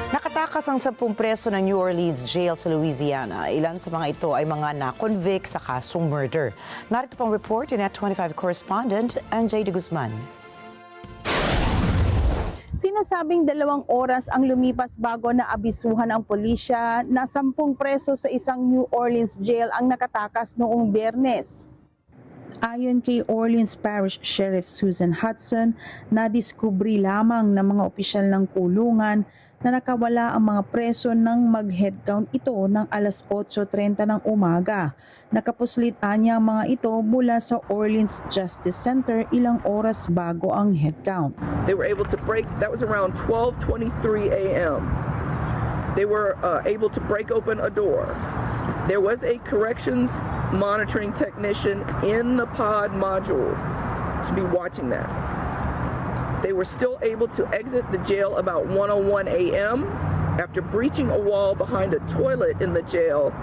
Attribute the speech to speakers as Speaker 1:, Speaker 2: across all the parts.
Speaker 1: Nakatakas ang 10 preso ng New Orleans Jail sa Louisiana. Ilan sa mga ito ay mga na-convict sa kasong murder. Narito pang report ni Net25 correspondent NJ de Guzman.
Speaker 2: Sinasabing 2 oras ang lumipas bago na abisuhan ang pulisya na 10 preso sa isang New Orleans jail ang nakatakas noong Biyernes. Ayon kay Orleans Parish Sheriff Susan Hudson, nadiskubri lamang ng mga opisyal ng kulungan na nakawala ang mga preso nang mag-head count ito ng alas 8:30 ng umaga. Nakapuslit niya ang mga ito mula sa Orleans Justice Center ilang oras bago ang head count.
Speaker 3: They were able to break, that was around 12:23 a.m. They were able to break open a door. There was a corrections monitoring technician in the pod module to be watching that. They were still able to exit the jail about 1:01 a.m. after breaching a wall behind a toilet in the jail.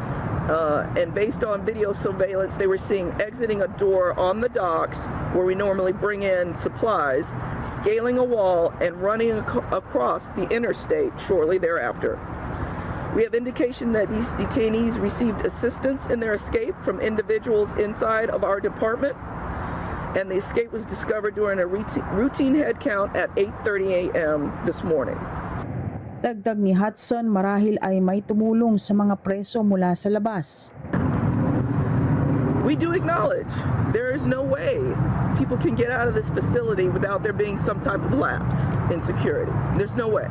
Speaker 3: And based on video surveillance, they were seen exiting a door on the docks where we normally bring in supplies, scaling a wall, and running across the interstate shortly thereafter. We have indication that these detainees received assistance in their escape from individuals inside of our department, and the escape was discovered during a routine head count at 8:30 a.m. this morning.
Speaker 2: Dagdag ni Hudson, marahil ay may tumulong sa mga preso mula sa labas.
Speaker 3: We do acknowledge there is no way people can get out of this facility without there being some type of lapse in security. There's no way.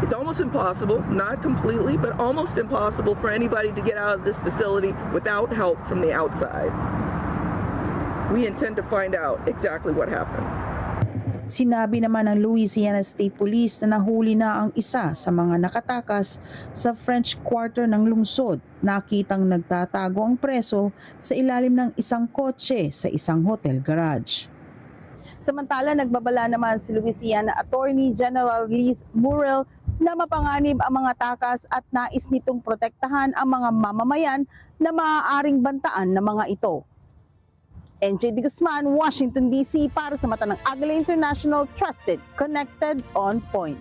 Speaker 3: It's almost impossible, not completely, but almost impossible for anybody to get out of this facility without help from the outside. We intend to find out exactly what happened.
Speaker 2: Sinabi naman ng Louisiana State Police na nahuli na ang isa sa mga nakatakas sa French Quarter ng lungsod. Nakitang nagtatago ang preso sa ilalim ng isang kotse sa isang hotel garage. Samantala, nagbabala naman si Louisiana Attorney General Liz Murrill na mapanganib ang mga takas at nais nitong protektahan ang mga mamamayan na maaaring bantaan ng mga ito. NJ de Guzman, Washington DC para sa mata ng Agila International, Trusted, Connected, On Point.